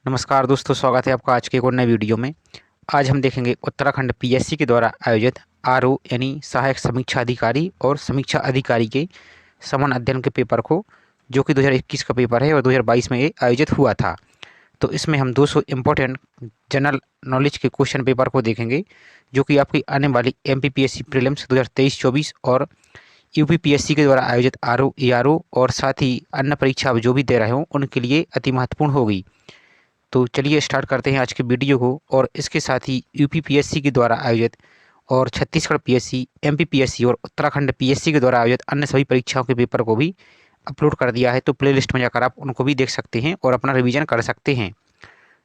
नमस्कार दोस्तों, स्वागत है आपका आज के एक और नए वीडियो में। आज हम देखेंगे उत्तराखंड पीएससी के द्वारा आयोजित आरओ यानी सहायक समीक्षा अधिकारी और समीक्षा अधिकारी के समान अध्ययन के पेपर को, जो कि 2021 का पेपर है और 2022 में ये आयोजित हुआ था। तो इसमें हम 200 इम्पोर्टेंट जनरल नॉलेज के क्वेश्चन पेपर को देखेंगे, जो कि आपकी आने वाली एमपीपीएससी प्रीलिम्स 2023-24 और यूपीपीएससी के द्वारा आयोजित आरओ एआरओ और साथ ही अन्य परीक्षा आप जो भी दे रहे हो उनके लिए अति महत्वपूर्ण होगी। तो चलिए स्टार्ट करते हैं आज के वीडियो को। और इसके साथ ही यूपीपीएससी के द्वारा आयोजित और छत्तीसगढ़ पीएससी, एमपीपीएससी और उत्तराखंड पीएससी के द्वारा आयोजित अन्य सभी परीक्षाओं के पेपर को भी अपलोड कर दिया है। तो प्लेलिस्ट में जाकर आप उनको भी देख सकते हैं और अपना रिवीजन कर सकते हैं।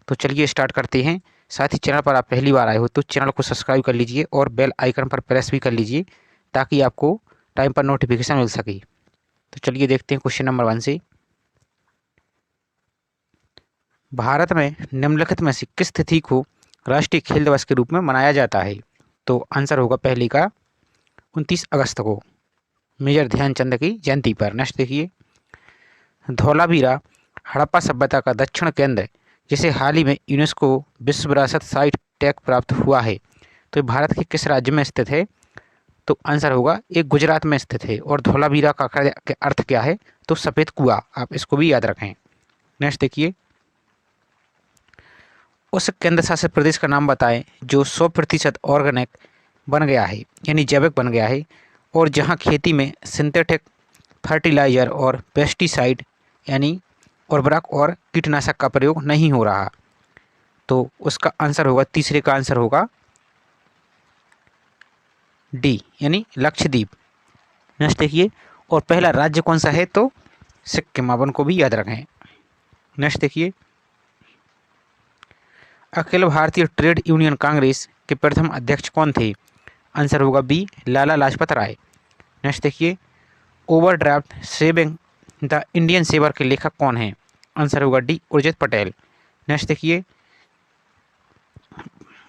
तो चलिए स्टार्ट करते हैं। साथ ही चैनल पर आप पहली बार आए हो तो चैनल को सब्सक्राइब कर लीजिए और बेल आइकन पर प्रेस भी कर लीजिए, ताकि आपको टाइम पर नोटिफिकेशन मिल सके। तो चलिए देखते हैं क्वेश्चन नंबर 1 से। भारत में निम्नलिखित में से किस तिथि को राष्ट्रीय खेल दिवस के रूप में मनाया जाता है? तो आंसर होगा पहले का 29 अगस्त को, मेजर ध्यानचंद की जयंती पर। नेक्स्ट देखिए, धौलावीरा हड़प्पा सभ्यता का दक्षिण केंद्र, जिसे हाल ही में यूनेस्को विश्व विरासत साइट टैग प्राप्त हुआ है, तो ये भारत के किस राज्य में स्थित है? तो आंसर होगा ये गुजरात में स्थित है। और धौलावीरा का अर्थ क्या है? तो सफ़ेद कुआं, आप इसको भी याद रखें। नेक्स्ट देखिए, उस केंद्र शासित प्रदेश का नाम बताएं जो 100% ऑर्गेनिक बन गया है, यानी जैविक बन गया है, और जहां खेती में सिंथेटिक फर्टिलाइजर और पेस्टिसाइड यानी उर्वरक और कीटनाशक का प्रयोग नहीं हो रहा। तो उसका आंसर होगा, तीसरे का आंसर होगा डी, यानी लक्षद्वीप। नेक्स्ट देखिए, और पहला राज्य कौन सा है? तो सिक्किम, आप उनको भी याद रखें। नेक्स्ट देखिए, अखिल भारतीय ट्रेड यूनियन कांग्रेस के प्रथम अध्यक्ष कौन थे? आंसर होगा बी, लाला लाजपत राय। नेक्स्ट देखिए, overdraft saving the Indian saver के लेखक कौन है? आंसर होगा डी, उर्जित पटेल। नेक्स्ट देखिए,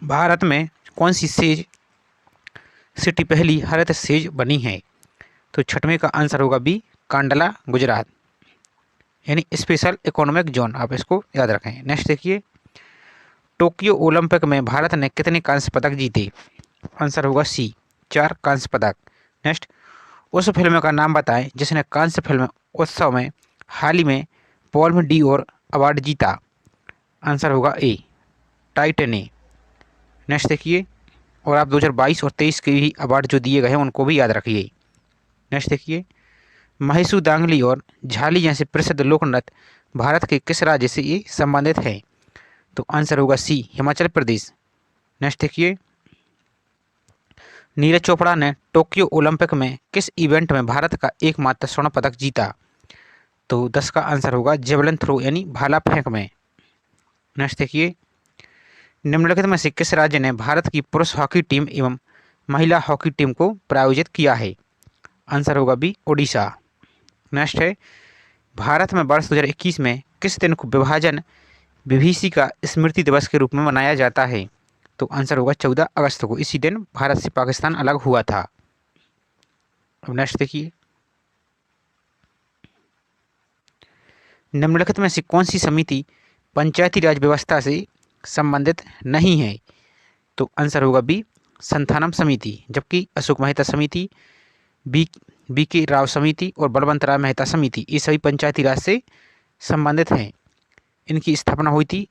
भारत में कौन सी सेज सिटी पहली हरित सेज बनी है? तो छठवें का आंसर होगा बी, कांडला, गुजरात, यानी स्पेशल इकोनॉमिक जोन, आप इसको याद रखें। नेक्स्ट देखिए, टोक्यो ओलंपिक में भारत ने कितने कांस्य पदक जीते? आंसर होगा सी, 4 कांस्य पदक। नेक्स्ट, उस फिल्म का नाम बताएं जिसने कांस्य फिल्म उत्सव में हाल ही में पॉल्म डी और अवार्ड जीता। आंसर होगा ए, टाइटैनिक। नेक्स्ट देखिए, और आप 2022 और 23 के भी अवार्ड जो दिए गए हैं उनको भी याद रखिए। नेक्स्ट देखिए, महिषू दांगली और झाली जैसे प्रसिद्ध लोक नृत्य भारत के किस राज्य से ये संबंधित है? तो आंसर होगा सी, हिमाचल प्रदेश। नेक्स्ट देखिए, नीरज चोपड़ा ने टोक्यो ओलंपिक में किस इवेंट में भारत का एकमात्र स्वर्ण पदक जीता? तो 10 का आंसर होगा जेवलिन थ्रो, यानी भाला फेंक में। नेक्स्ट देखिए, निम्नलिखित में से किस राज्य ने भारत की पुरुष हॉकी टीम एवं महिला हॉकी टीम को प्रायोजित किया है? आंसर होगा बी, ओडिशा। नेक्स्ट है, भारत में वर्ष 2021 में किस दिन को विभाजन विभीषिका स्मृति दिवस के रूप में मनाया जाता है? तो आंसर होगा 14 अगस्त को। इसी दिन भारत से पाकिस्तान अलग हुआ था। अब नेक्स्ट देखिए, निम्नलिखित में से कौन सी समिति पंचायती राज व्यवस्था से संबंधित नहीं है? तो आंसर होगा बी, संथानम समिति। जबकि अशोक मेहता समिति, बी के राव समिति और बलवंत राय मेहता समिति, ये सभी पंचायती राज से संबंधित हैं। इनकी स्थापना हुई थी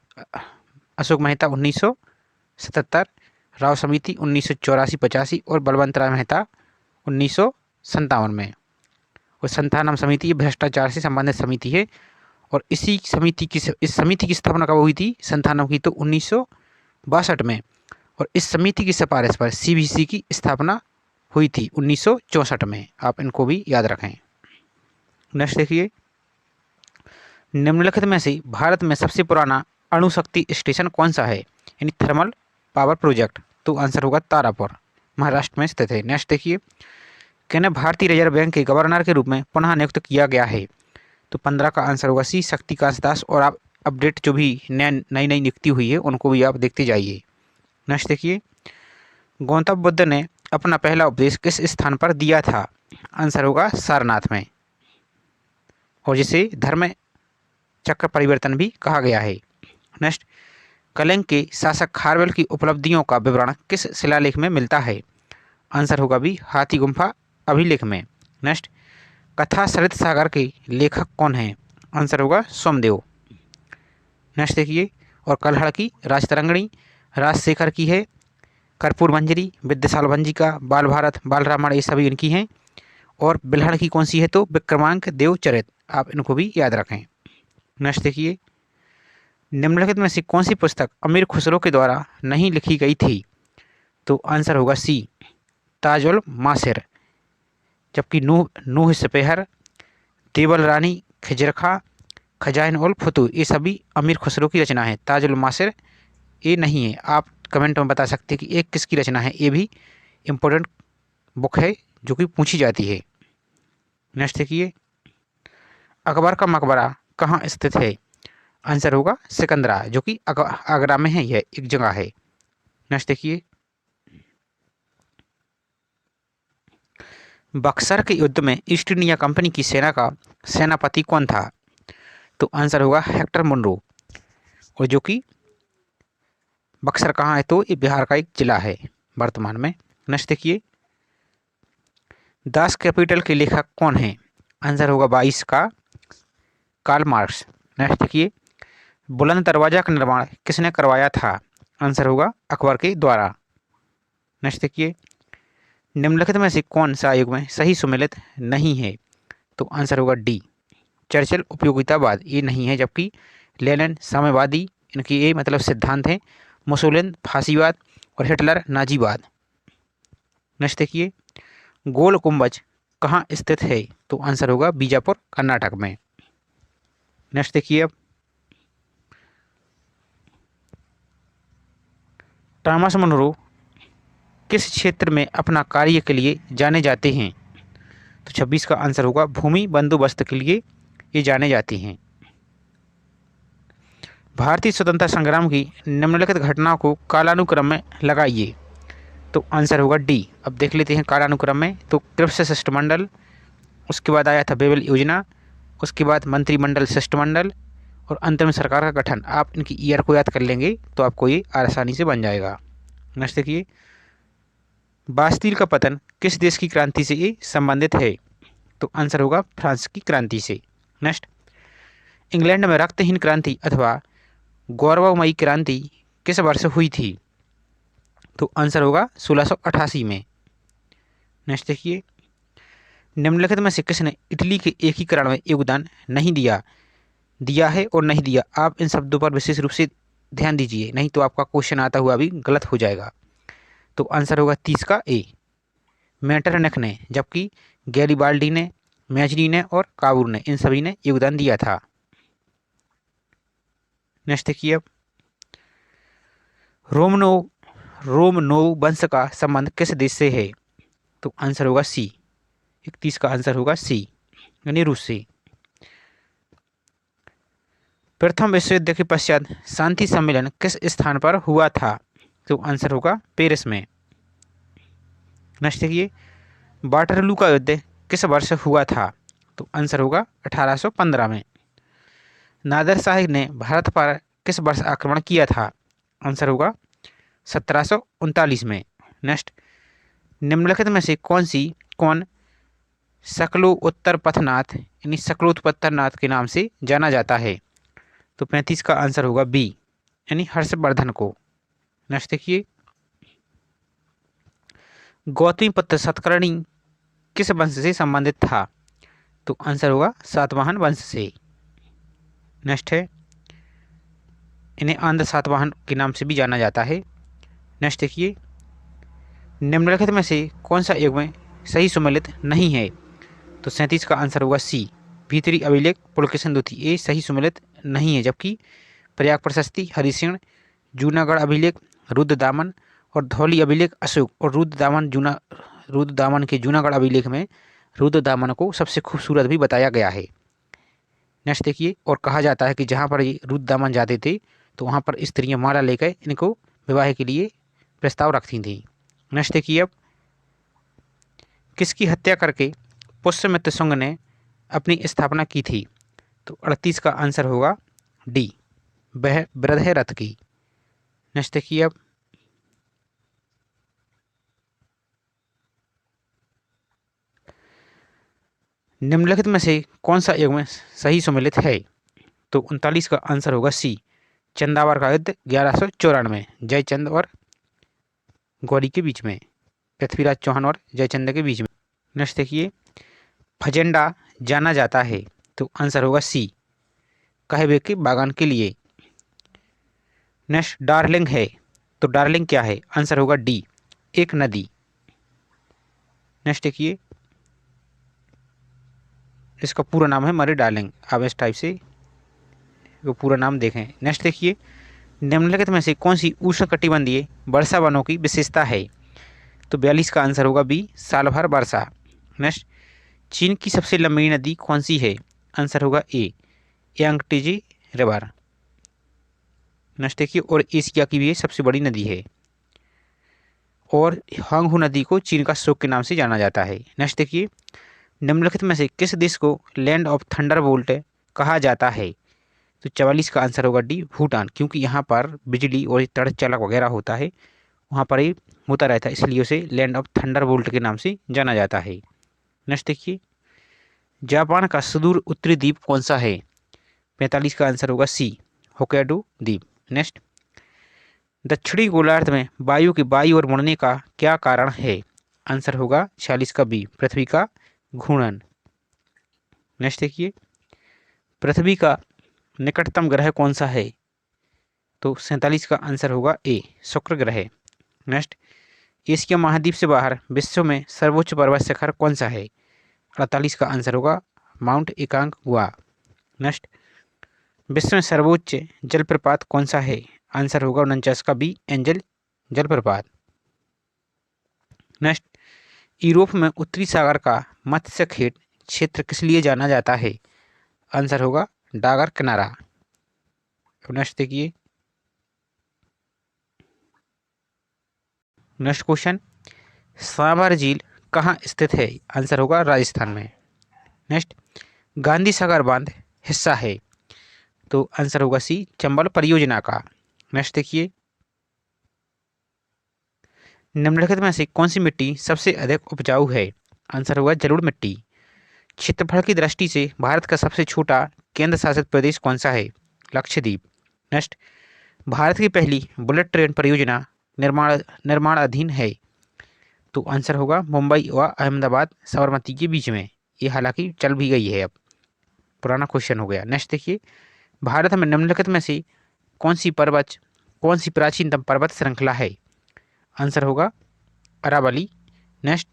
अशोक मेहता 1977, राव समिति 1984-85 और बलवंत राय मेहता 1957 में। और संथानम समिति ये भ्रष्टाचार से संबंधित समिति है। और इस समिति की स्थापना कब हुई थी संथानम की? तो 1962 में। और इस समिति की सिफारिश पर सीबीसी की स्थापना हुई थी 1964 में। आप इनको भी याद रखें। नेक्स्ट देखिए, निम्नलिखित में से भारत में सबसे पुराना अणु शक्ति स्टेशन कौन सा है, यानी थर्मल पावर प्रोजेक्ट? तो आंसर होगा तारापुर, महाराष्ट्र में स्थित है। नेक्स्ट देखिए, किन्हें भारतीय रिजर्व बैंक के गवर्नर के रूप में पुनः नियुक्त किया गया है? तो 15 का आंसर होगा सी, शक्तिकांत दास। और आप अपडेट जो भी नई नई नियुक्ति हुई है उनको भी आप देखते जाइए। नेक्स्ट देखिए, गौतम बुद्ध ने अपना पहला उपदेश किस स्थान पर दिया था? आंसर होगा सारनाथ में, और जिसे धर्म चक्र परिवर्तन भी कहा गया है। नेक्स्ट, कलिंग के शासक खारवेल की उपलब्धियों का विवरण किस शिलालेख में मिलता है? आंसर होगा बी, हाथी गुम्फा अभिलेख में। नेक्स्ट, कथा सरित सागर के लेखक कौन हैं? आंसर होगा सोमदेव। नेक्स्ट देखिए, और कल्हड़ की राजतरंगिणी राजशेखर की है। कर्पूर मंजरी, विद्यासाल भंजिका, बाल भारत, बाल रामायण, ये सभी इनकी हैं। और बिल्हड़ की कौन सी है? तो विक्रमांक देवचरित। आप इनको भी याद रखें। नेक्स्ट देखिए, निम्नलिखित में से कौन सी पुस्तक अमीर खुसरो के द्वारा नहीं लिखी गई थी? तो आंसर होगा सी, ताजुल मासिर। जबकि नूह नूह सपेहर, देवल रानी खिजरखा, खजाइन उल फतू, ये सभी अमीर खुसरो की रचना है। ताजुल मासिर ये नहीं है। आप कमेंट में बता सकते हैं कि एक किसकी रचना है। ये भी इम्पोर्टेंट बुक है जो कि पूछी जाती है। नेक्स्ट देखिए, अकबर का मकबरा कहाँ स्थित है? आंसर होगा सिकंदरा, जो कि आगरा में है, यह एक जगह है। नेक्स्ट देखिए, बक्सर के युद्ध में ईस्ट इंडिया कंपनी की सेना का सेनापति कौन था? तो आंसर होगा हेक्टर मुनरो, और जो कि बक्सर कहाँ है? तो ये बिहार का एक जिला है वर्तमान में। नेक्स्ट देखिए, दास कैपिटल के लेखक कौन है? आंसर होगा 22 का कार्ल मार्क्स। नेक्स्ट देखिए, बुलंद दरवाजा का निर्माण किसने करवाया था? आंसर होगा अकबर के द्वारा। नेक्स्ट देखिए, निम्नलिखित में से कौन सा युग में सही सुमेलित नहीं है? तो आंसर होगा डी, चर्चिल उपयोगितावाद, ये नहीं है। जबकि लेनिन साम्यवादी, इनकी ये मतलब सिद्धांत है। मुसोलिन फांसीवाद और हिटलर नाजीवाद। नेक्स्ट देखिए, गोल गुम्बज कहाँ स्थित है? तो आंसर होगा बीजापुर कर्नाटक में। नेक्स्ट देखिए, अब थॉमस मुनरो किस क्षेत्र में अपना कार्य के लिए जाने जाते हैं? तो 26 का आंसर होगा भूमि बंदोबस्त के लिए ये जाने जाते हैं। भारतीय स्वतंत्रता संग्राम की निम्नलिखित घटनाओं को कालानुक्रम में लगाइए। तो आंसर होगा डी। अब देख लेते हैं कालानुक्रम में। तो क्रिप्स शिष्टमंडल, उसके बाद आया था बेबल योजना, उसके बाद मंत्रिमंडल शिष्टमंडल, और अंत में सरकार का गठन। आप इनकी ईयर को याद कर लेंगे तो आपको ये आसानी से बन जाएगा। नेक्स्ट देखिए, बास्तील का पतन किस देश की क्रांति से ये संबंधित है? तो आंसर होगा फ्रांस की क्रांति से। नेक्स्ट, इंग्लैंड में रक्तहीन क्रांति अथवा गौरवमयी क्रांति किस वर्ष हुई थी? तो आंसर होगा 1688 में। नेक्स्ट देखिए, निम्नलिखित में से किसने इटली के एकीकरण में योगदान नहीं दिया? दिया है और नहीं दिया, आप इन शब्दों पर विशेष रूप से ध्यान दीजिए, नहीं तो आपका क्वेश्चन आता हुआ भी गलत हो जाएगा। तो आंसर होगा 30 का ए, मेटरनिख ने। जबकि गैरिबाल्डी ने, मैजरी ने और काबूर ने, इन सभी ने योगदान दिया था। नेक्स्ट देखिए, अब रोमनोव वंश का संबंध किस देश से है? तो आंसर होगा सी, 31 का आंसर होगा सी, यानी रूस से। प्रथम विश्व युद्ध के पश्चात शांति सम्मेलन किस स्थान पर हुआ था? तो आंसर होगा पेरिस में। नेक्स्ट देखिए, वाटरलू का युद्ध किस वर्ष हुआ था? तो आंसर होगा 1815 में। नादिर शाह ने भारत पर किस वर्ष आक्रमण किया था? आंसर होगा 1739 में। नेक्स्ट, निम्नलिखित में से कौन शकलोत्तर पथनाथ यानी शकलोत्पत्तरनाथ के नाम से जाना जाता है? तो 35 का आंसर होगा बी, यानी हर्षवर्धन को। नेक्स्ट देखिए, गौतमीपुत्र सतकर्णी किस वंश से संबंधित था? तो आंसर होगा सातवाहन वंश से। नेक्स्ट है, इन्हें आंध्र सातवाहन के नाम से भी जाना जाता है। नेक्स्ट देखिए, निम्नलिखित में से कौन सा युग में सही सुमेलित नहीं है? तो 37 का आंसर होगा सी, भीतरी अभिलेख पुलकेशिन द्वितीय, ये सही सुमेलित नहीं है। जबकि प्रयाग प्रशस्ति, हरिसिंह, जूनागढ़ अभिलेख, रुद्रदामन और धौली अभिलेख अशोक, और रुद्रदामन के जूनागढ़ अभिलेख में रुद्रदामन को सबसे खूबसूरत भी बताया गया है। नेक्स्ट देखिए, और कहा जाता है कि जहाँ पर ये रुद्रदामन जाते थे तो वहाँ पर स्त्रियाँ माला लेकर इनको विवाह के लिए प्रस्ताव रखती थीं। नेक्स्ट देखिए, अब किसकी हत्या करके पुष्यमित्र शुंग ने अपनी स्थापना की थी? तो 38 का आंसर होगा डी, वह वृद्ध है रथ की। नेक्स्ट देखिए अब, निम्नलिखित में से कौन सा युग्म सही सम्मिलित है? तो 39 का आंसर होगा सी, चंदावर का युद्ध 1194, जयचंद और गौरी के बीच में, पृथ्वीराज चौहान और जयचंद के बीच में। नेक्स्ट देखिए, फजेंडा जाना जाता है, तो आंसर होगा सी, कहवे के बागान के लिए। नेक्स्ट, डार्लिंग है, तो डार्लिंग क्या है? आंसर होगा डी, एक नदी। नेक्स्ट देखिए, इसका पूरा नाम है मरी डार्लिंग, आप इस टाइप से वो पूरा नाम देखें। नेक्स्ट देखिए, निम्नलिखित में से कौन सी उष्णकटिबंधीय वर्षा वनों की विशेषता है? तो 42 का आंसर होगा बी, साल भर वर्षा। नेक्स्ट, चीन की सबसे लंबी नदी कौन सी है? आंसर होगा ए, यांगटीजी रिवर। नेक्स्ट देखिए, और एशिया की भी ये सबसे बड़ी नदी है, और हांगहू नदी को चीन का शोक के नाम से जाना जाता है। नेक्स्ट देखिए, निम्नलिखित में से किस देश को लैंड ऑफ थंडरबोल्ट कहा जाता है? तो 44 का आंसर होगा डी, भूटान, क्योंकि यहाँ पर बिजली और तड़क चलक वगैरह होता है, वहाँ पर ही होता रहता है, इसलिए उसे लैंड ऑफ थंडरबोल्ट के नाम से जाना जाता है। नेक्स्ट देखिए, जापान का सुदूर उत्तरी द्वीप कौन सा है? 45 का आंसर होगा सी, होक्काइडो द्वीप। नेक्स्ट, दक्षिणी गोलार्ध में वायु के बाई ओर मुड़ने का क्या कारण है? आंसर होगा 46 का बी, पृथ्वी का घूर्णन। नेक्स्ट देखिए, पृथ्वी का निकटतम ग्रह कौन सा है? तो 47 का आंसर होगा ए, शुक्र ग्रह। नेक्स्ट, एशिया महाद्वीप से बाहर विश्व में सर्वोच्च पर्वत शिखर कौन सा है? 48 का आंसर होगा माउंट एकांगुआ। नेक्स्ट, विश्व में सर्वोच्च जलप्रपात कौन सा है? आंसर होगा 49 का बी, एंजल जलप्रपात। नेक्स्ट, यूरोप में उत्तरी सागर का मत्स्य खेत क्षेत्र किस लिए जाना जाता है? आंसर होगा डागर किनारा। नेक्स्ट देखिए, नेक्स्ट क्वेश्चन, सांभर झील कहाँ स्थित है? आंसर होगा राजस्थान में। नेक्स्ट, गांधी सागर बांध हिस्सा है, तो आंसर होगा सी, चंबल परियोजना का। नेक्स्ट देखिए, निम्नलिखित में से कौन सी मिट्टी सबसे अधिक उपजाऊ है? आंसर होगा जलोढ़ मिट्टी। क्षेत्रफल की दृष्टि से भारत का सबसे छोटा केंद्र शासित प्रदेश कौन सा है? लक्षद्वीप। नेक्स्ट, भारत की पहली बुलेट ट्रेन परियोजना निर्माणाधीन है, तो आंसर होगा मुंबई व अहमदाबाद साबरमती के बीच में, ये हालांकि चल भी गई है, अब पुराना क्वेश्चन हो गया। नेक्स्ट देखिए, भारत में निम्नलिखित में से कौन सी प्राचीनतम पर्वत श्रृंखला है? आंसर होगा अरावली। नेक्स्ट,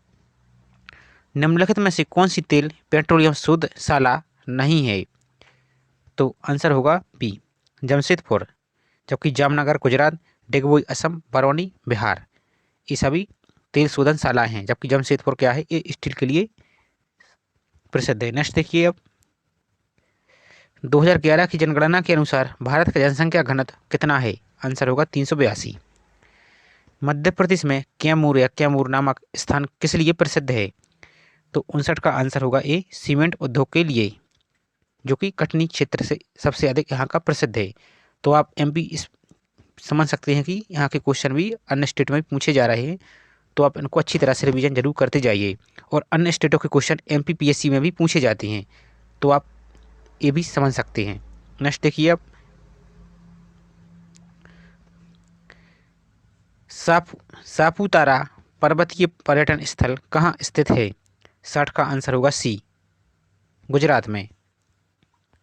निम्नलिखित में से कौन सी तेल पेट्रोलियम शोधशाला नहीं है? तो आंसर होगा बी, जमशेदपुर, जबकि जामनगर गुजरात, डिगबोई असम, बरौनी बिहार, ये सभी तेल शोधनशाला हैं, जबकि जमशेदपुर क्या है, ये स्टील के लिए प्रसिद्ध है। नेक्स्ट देखिए अब, 2011 की जनगणना के अनुसार भारत का जनसंख्या घनत्व कितना है? आंसर होगा 382। मध्य प्रदेश में कैमूर या कैमूर नामक स्थान किस लिए प्रसिद्ध है? तो 59 का आंसर होगा ए, सीमेंट उद्योग के लिए, जो कि कटनी क्षेत्र से सबसे अधिक यहाँ का प्रसिद्ध है। तो आप एमपी इस समझ सकते हैं कि यहाँ के क्वेश्चन भी अन्य स्टेट में पूछे जा रहे हैं, तो आप इनको अच्छी तरह से रिवीजन जरूर करते जाइए, और अन्य स्टेटों के क्वेश्चन एमपीपीएससी में भी पूछे जाते हैं, तो आप ये भी समझ सकते हैं। नेक्स्ट देखिए अब, सापुतारा पर्वतीय पर्यटन स्थल कहाँ स्थित है? 60 का आंसर होगा सी, गुजरात में।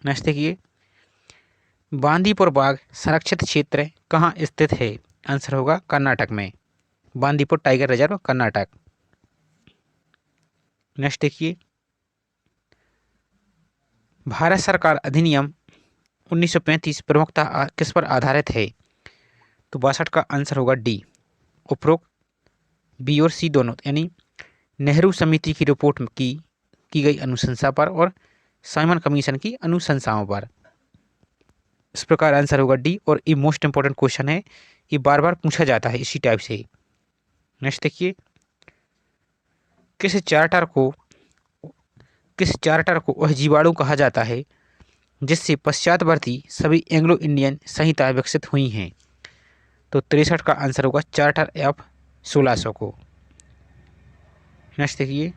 नेक्स्ट देखिए, बांदीपुर बाघ संरक्षित क्षेत्र कहाँ स्थित है? आंसर होगा कर्नाटक में, Bandipur tiger reserve, Karnataka. Next देखिए, भारत सरकार अधिनियम 1935 प्रमुखतः किस पर आधारित है? तो 62 का आंसर होगा डी, उपरोक्त बी और सी दोनों, यानी नेहरू समिति की रिपोर्ट की गई अनुशंसा पर और साइमन कमीशन की अनुशंसाओं पर। इस प्रकार आंसर होगा डी, और ये मोस्ट इंपॉर्टेंट क्वेश्चन है, ये बार बार पूछा जाता है इसी टाइप से। नेक्स्ट देखिए, किस चार्टर को वह जीवाणु कहा जाता है जिससे पश्चातवर्ती सभी एंग्लो इंडियन संहिताएं विकसित हुई हैं। तो 63 का आंसर होगा चार्टर ऑफ 1600 को। नेक्स्ट देखिए,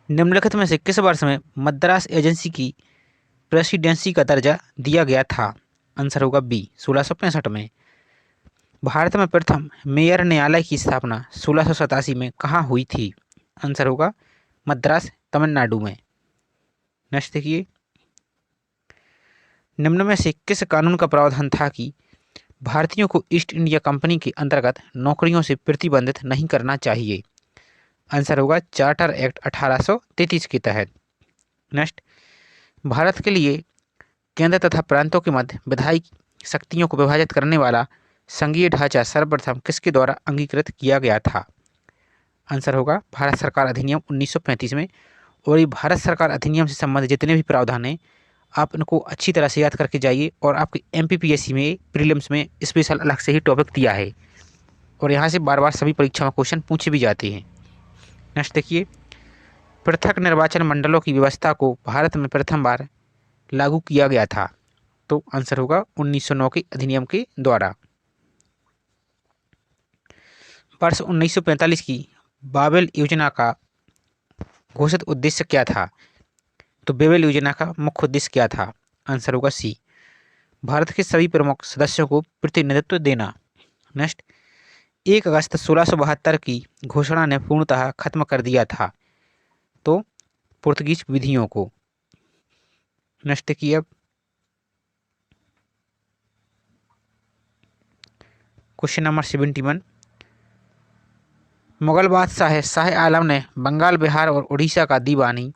निम्नलिखित में से किस वर्ष में मद्रास एजेंसी की प्रेसिडेंसी का दर्जा दिया गया था? आंसर होगा बी 1665 में। भारत में प्रथम मेयर न्यायालय की स्थापना 1687 में कहाँ हुई थी? आंसर होगा मद्रास, तमिलनाडु में। नेक्स्ट देखिए, निम्न में से किस कानून का प्रावधान था कि भारतीयों को ईस्ट इंडिया कंपनी के अंतर्गत नौकरियों से प्रतिबंधित नहीं करना चाहिए? आंसर होगा चार्टर एक्ट 1833 के तहत। नेक्स्ट, भारत के लिए केंद्र तथा प्रांतों के मध्य विधायी शक्तियों को विभाजित करने वाला संघीय ढांचा सर्वप्रथम किसके द्वारा अंगीकृत किया गया था? आंसर होगा भारत सरकार अधिनियम 1935 में। और ये भारत सरकार अधिनियम से संबंधित जितने भी प्रावधान हैं, आप इनको अच्छी तरह से याद करके जाइए। और आपके MPPSC में प्रीलिम्स में स्पेशल अलग से ही टॉपिक दिया है, और यहाँ से बार बार सभी परीक्षा में क्वेश्चन पूछे भी जाते हैं। नेक्स्ट देखिए, पृथक निर्वाचन मंडलों की व्यवस्था को भारत में प्रथम बार लागू किया गया था? तो आंसर होगा 1909 के अधिनियम के द्वारा। वर्ष 1945 की बाबेल योजना का घोषित उद्देश्य क्या था? तो बेबेल योजना का मुख्य उद्देश्य क्या था? आंसर होगा सी, भारत के सभी प्रमुख सदस्यों को प्रतिनिधित्व देना। नेक्स्ट, 1 अगस्त 1672 की घोषणा ने पूर्णतः खत्म कर दिया था? तो पुर्तगीज विधियों को। नेक्स्ट देखिए, अब क्वेश्चन नंबर 71, मुगल बादशाह शाह आलम ने बंगाल, बिहार और उड़ीसा का दीवानी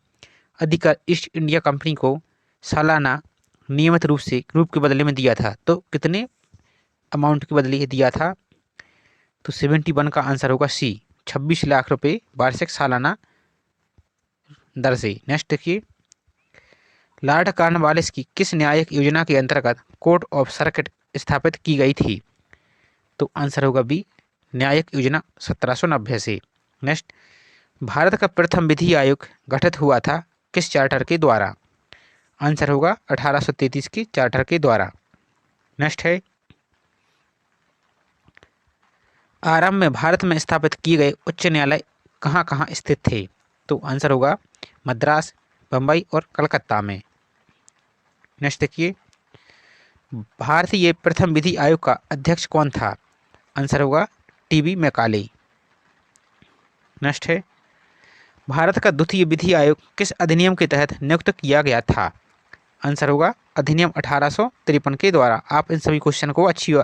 अधिकार ईस्ट इंडिया कंपनी को सालाना नियमित रूप के बदले में दिया था? तो कितने अमाउंट के बदले दिया था? तो 71 का आंसर होगा सी, 26 लाख रुपए वार्षिक सालाना दर से। नेक्स्ट देखिए, लॉर्ड कॉर्नवालिस की किस न्यायिक योजना के अंतर्गत कोर्ट ऑफ सर्किट स्थापित की गई थी? तो आंसर होगा बी, न्यायिक योजना 1790 से। नेक्स्ट, भारत का प्रथम विधि आयोग गठित हुआ था किस चार्टर के द्वारा? आंसर होगा 1833 के चार्टर के द्वारा। नेक्स्ट है, आरंभ में भारत में स्थापित किए गए उच्च न्यायालय कहाँ कहाँ स्थित थे? तो आंसर होगा मद्रास, बम्बई और कलकत्ता में। नेक्स्ट देखिए, भारतीय प्रथम विधि आयोग का अध्यक्ष कौन था? आंसर होगा TB मैकाले। नेक्स्ट है, भारत का द्वितीय विधि आयोग किस अधिनियम के तहत नियुक्त किया गया था? आंसर होगा अधिनियम 1853 के द्वारा। आप इन सभी क्वेश्चन को अच्छी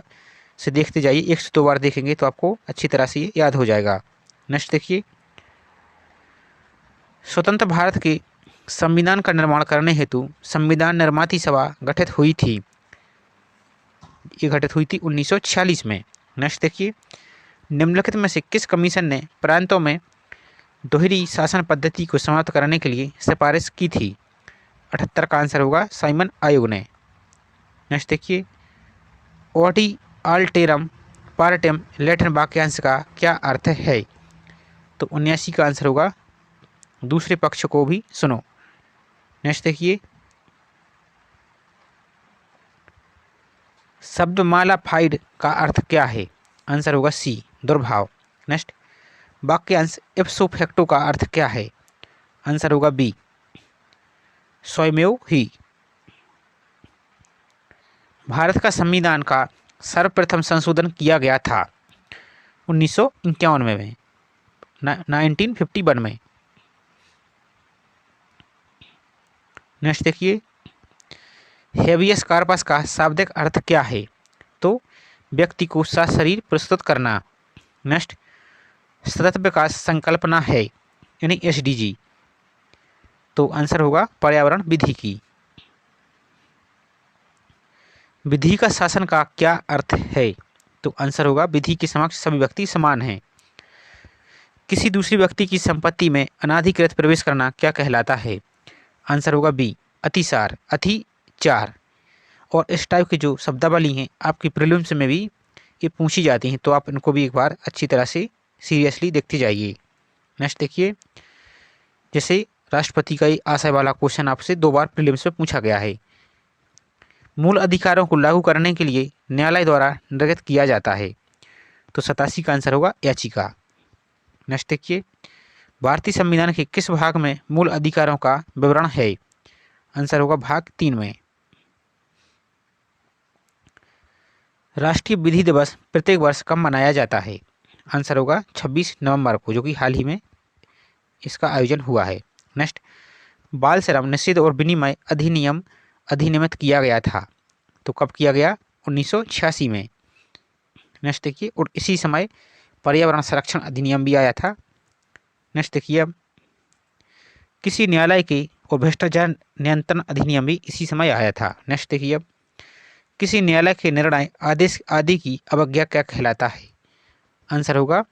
से देखते जाइए, 1 से 2 बार देखेंगे तो आपको अच्छी तरह से याद हो जाएगा। नेक्स्ट देखिए, स्वतंत्र भारत के संविधान का निर्माण करने हेतु संविधान निर्माती सभा गठित हुई थी? ये गठित हुई थी 1946 में। नेक्स्ट देखिए, निम्नलिखित में से किस कमीशन ने प्रांतों में दोहरी शासन पद्धति को समाप्त करने के लिए सिफारिश की थी? 78 का आंसर होगा साइमन आयोग ने। नेक्स्ट देखिए, ऑडी आल्टेरम पार्टेम लैटिन वाक्यांश का क्या अर्थ है? तो 79 का आंसर होगा दूसरे पक्ष को भी सुनो। नेक्स्ट देखिए, शब्दमाला फाइड का अर्थ क्या है? आंसर होगा सी, दुर्भाव। नेक्स्ट, वाक्यांश इप्सो फैक्टो का अर्थ क्या है? आंसर होगा बी, स्वयमेव ही। भारत का संविधान का सर्वप्रथम संशोधन किया गया था 1951 में, 1951 में। नेक्स्ट देखिए, हेबियस कॉर्पस का शाब्दिक अर्थ क्या है? तो व्यक्ति को सशरीर प्रस्तुत करना। नेक्स्ट, सतत विकास संकल्पना है यानी SDG। तो आंसर होगा पर्यावरण विधि की। विधि का शासन का क्या अर्थ है? तो आंसर होगा विधि के समक्ष सभी व्यक्ति समान हैं। किसी दूसरे व्यक्ति की संपत्ति में अनाधिकृत प्रवेश करना क्या कहलाता है? आंसर होगा बी, अतिसार, अतिचार। और इस टाइप की जो शब्दावली हैं आपकी प्रीलिम्स में भी ये पूछी जाती हैं, तो आप इनको भी एक बार अच्छी तरह से सीरियसली देखते जाइए। नेक्स्ट देखिए, जैसे राष्ट्रपति का ये आशय वाला क्वेश्चन आपसे 2 बार प्रीलिम्स में पूछा गया है। मूल अधिकारों को लागू करने के लिए न्यायालय द्वारा निर्गत किया जाता है। तो 87 का आंसर होगा याचिका। नेक्स्ट देखिए, भारतीय संविधान के किस भाग में मूल अधिकारों का विवरण है? आंसर होगा भाग 3 में। राष्ट्रीय विधि दिवस प्रत्येक वर्ष कब मनाया जाता है? आंसर होगा 26 नवंबर को, जो कि हाल ही में इसका आयोजन हुआ है। नेक्स्ट, बाल श्रम निषेध और विनिमय अधिनियम अधिनियमित किया गया था। तो कब किया गया? 1986 में। नेक्स्ट देखिए, और इसी समय पर्यावरण संरक्षण अधिनियम भी आया था। नेक्स्ट देखिए, अब किसी न्यायालय के और भ्रष्टाचार नियंत्रण अधिनियम भी इसी समय आया था। नेक्स्ट देखिए, अब किसी न्यायालय के निर्णय आदेश आदि की अवज्ञा क्या कहलाता है? आंसर होगा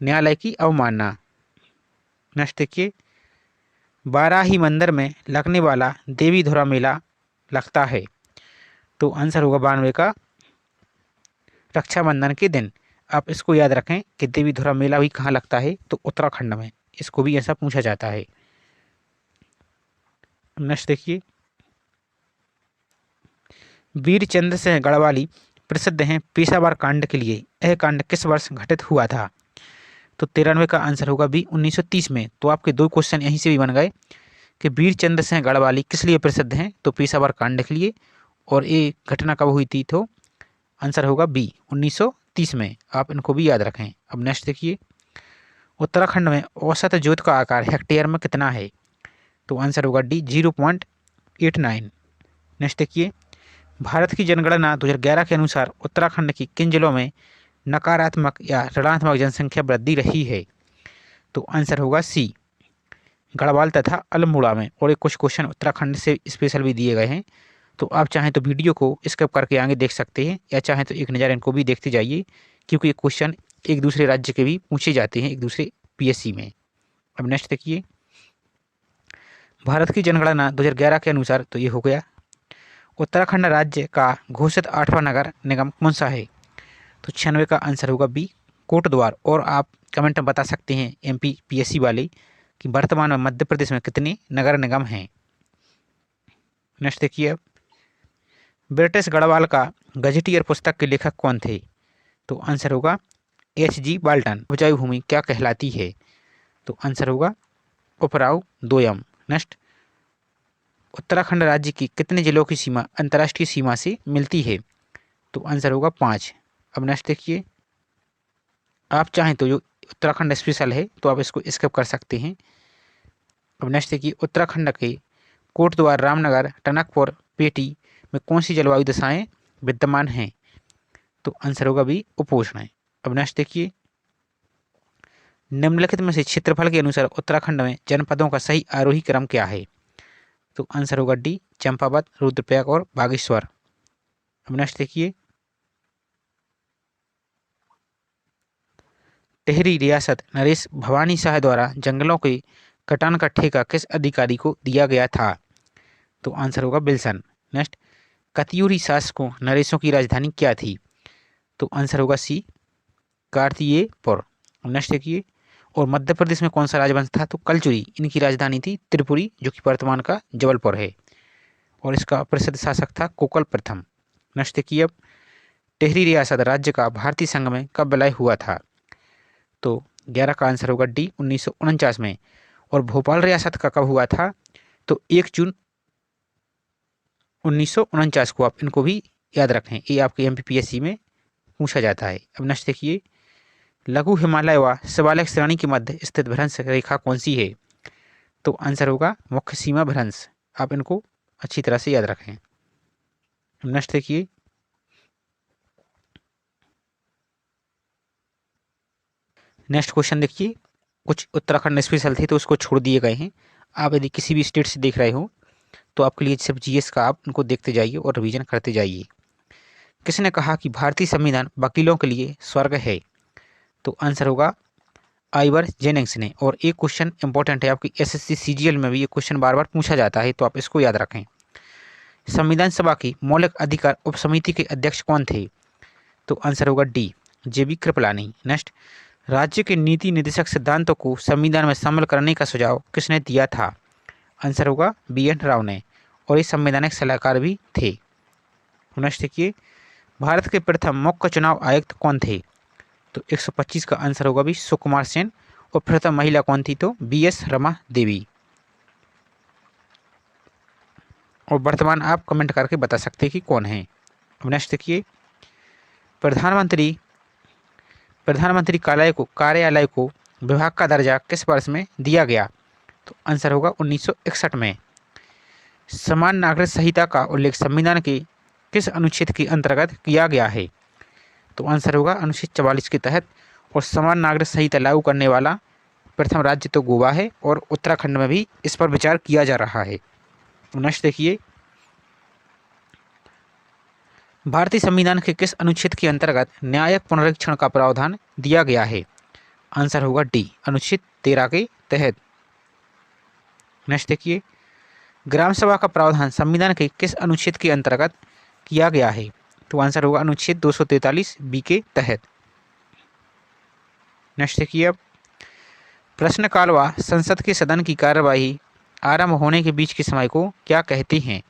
न्यायालय की अवमानना। नेक्स्ट देखिए, बाराही मंदिर में लगने वाला देवी धुरा मेला लगता है। तो आंसर होगा 92 का रक्षाबंधन के दिन। आप इसको याद रखें कि देवी धुरा मेला भी कहाँ लगता है? तो उत्तराखंड में। इसको भी ऐसा पूछा जाता है। नेक्स्ट देखिए, वीर चंद्र सिंह गढ़वाली प्रसिद्ध हैं पेशावर कांड के लिए। यह कांड किस वर्ष घटित हुआ था? तो 93 का आंसर होगा बी 1930 में। तो आपके 2 क्वेश्चन यहीं से भी बन गए कि वीर चंद्र सिंह गढ़वाली किस लिए प्रसिद्ध हैं? तो पेशावर कांड के लिए। और ये घटना कब हुई थी? तो आंसर होगा बी 1930 में। आप इनको भी याद रखें। अब नेक्स्ट देखिए, उत्तराखंड में औसत जोत का आकार हेक्टेयर में कितना है? तो आंसर होगा डी 0.89। नेक्स्ट देखिए, भारत की जनगणना 2011 के अनुसार उत्तराखंड की किन जिलों में नकारात्मक या ऋणात्मक जनसंख्या वृद्धि रही है? तो आंसर होगा सी गढ़वाल तथा अल्मोड़ा में। और एक कुछ क्वेश्चन उत्तराखंड से स्पेशल भी दिए गए हैं। तो आप चाहें तो वीडियो को स्किप करके आगे देख सकते हैं, या चाहें तो एक नज़र इनको भी देखते जाइए, क्योंकि ये क्वेश्चन एक दूसरे राज्य के भी पूछे जाते हैं एक दूसरे पीएससी में। अब नेक्स्ट देखिए, भारत की जनगणना 2011 के अनुसार, तो ये हो गया, उत्तराखंड राज्य का घोषित 8वां नगर निगम कौन सा है? तो 96 का आंसर होगा बी कोटद्वार। और आप कमेंट में बता सकते हैं एमपी पीएससी वाले कि वर्तमान में मध्य प्रदेश में कितने नगर निगम हैं। नेक्स्ट देखिए, अब ब्रिटिश गढ़वाल का गजेटियर पुस्तक के लेखक कौन थे? तो आंसर होगा एच.जी. बाल्टन। उपजाऊ भूमि क्या कहलाती है? तो आंसर होगा उपराव दोयम। नेक्स्ट, उत्तराखंड राज्य की कितने जिलों की सीमा अंतर्राष्ट्रीय सीमा से मिलती है? तो आंसर होगा 5। अब नेक्स्ट देखिए, आप चाहें तो जो उत्तराखंड स्पेशल है तो आप इसको स्किप कर सकते हैं। अब नेक्स्ट देखिए, उत्तराखंड के कोटद्वार, रामनगर, टनकपुर, पेटी में कौन सी जलवायु दशाएं विद्यमान हैं? तो आंसर होगा भी उपोष्ण। अब नेक्स्ट देखिए, निम्नलिखित में से क्षेत्रफल के अनुसार उत्तराखंड में जनपदों का सही आरोही क्रम क्या है? तो आंसर होगा डी चंपावत, रुद्रप्रयाग और बागेश्वर। अब नेक्स्ट देखिए, टिहरी रियासत नरेश भवानी शाह द्वारा जंगलों के कटान का ठेका किस अधिकारी को दिया गया था? तो आंसर होगा बिल्सन। नेक्स्ट, कतियूरी शासकों नरेशों की राजधानी क्या थी? तो आंसर होगा सी कार्तिकेयपुर। नेक्स्ट देखिए, और मध्य प्रदेश में कौन सा राजवंश था? तो कलचुरी। इनकी राजधानी थी त्रिपुरी, जो कि वर्तमान का जबलपुर है। और इसका प्रसिद्ध शासक था कोकल प्रथम। नेक्स्ट देखिए, अब टिहरी रियासत राज्य का भारतीय संघ में कब विलय हुआ था? तो 11 का आंसर होगा डी 1949 में। और भोपाल रियासत का कब हुआ था? तो 1 जून 1949 को। आप इनको भी याद रखें, ये आपके एमपीपीएससी में पूछा जाता है। अब नेक्स्ट देखिए, लघु हिमालय व शिवालिक श्रेणी के मध्य स्थित भ्रंश रेखा कौन सी है? तो आंसर होगा मुख्य सीमा भ्रंश। आप इनको अच्छी तरह से याद रखें। नेक्स्ट देखिए, नेक्स्ट क्वेश्चन देखिए, कुछ उत्तराखंड स्पेशल थे तो उसको छोड़ दिए गए हैं। आप यदि किसी भी स्टेट से देख रहे हो तो आपके लिए सिर्फ जीएस का आप उनको देखते जाइए और रिवीजन करते जाइए। किसने कहा कि भारतीय संविधान वकीलों के लिए स्वर्ग है? तो आंसर होगा आइवर जेनिंग्स ने। और एक क्वेश्चन इंपॉर्टेंट है, आपकी एसएससी सीजीएल में भी ये क्वेश्चन बार बार पूछा जाता है, तो आप इसको याद रखें। संविधान सभा की मौलिक अधिकार उपसमिति के अध्यक्ष कौन थे? तो आंसर होगा डी जेबी कृपलानी। नेक्स्ट, राज्य के नीति निर्देशक सिद्धांतों को संविधान में शामिल करने का सुझाव किसने दिया था? आंसर होगा BN राव ने, और ये संवैधानिक सलाहकार भी थे। नेक्स्ट देखिए, भारत के प्रथम मुख्य चुनाव आयुक्त कौन थे? तो 125 का आंसर होगा भी सुकुमार सेन। और प्रथम महिला कौन थी? तो BS रमा देवी। और वर्तमान आप कमेंट करके बता सकते हैं कि कौन है। अब नेक्स्ट देखिए, प्रधानमंत्री प्रधानमंत्री कार्यालय को विभाग का दर्जा किस वर्ष में दिया गया? तो आंसर होगा 1961 में। समान नागरिक संहिता का उल्लेख संविधान के किस अनुच्छेद के अंतर्गत किया गया है? तो आंसर होगा अनुच्छेद 44 के तहत। और समान नागरिक संहिता लागू करने वाला प्रथम राज्य तो गोवा है, और उत्तराखंड में भी इस पर विचार किया जा रहा है। नेक्स्ट देखिए, भारतीय संविधान के किस अनुच्छेद के अंतर्गत न्यायिक पुनरीक्षण का प्रावधान दिया गया है? आंसर होगा डी, अनुच्छेद 13 के तहत। नेक्स्ट देखिए, ग्राम सभा का प्रावधान संविधान के किस अनुच्छेद के अंतर्गत किया गया है? तो आंसर होगा अनुच्छेद 243 बी के तहत। नेक्स्ट देखिए, अब प्रश्नकाल व संसद के सदन की कार्यवाही आरंभ होने के बीच के समय को क्या कहते हैं?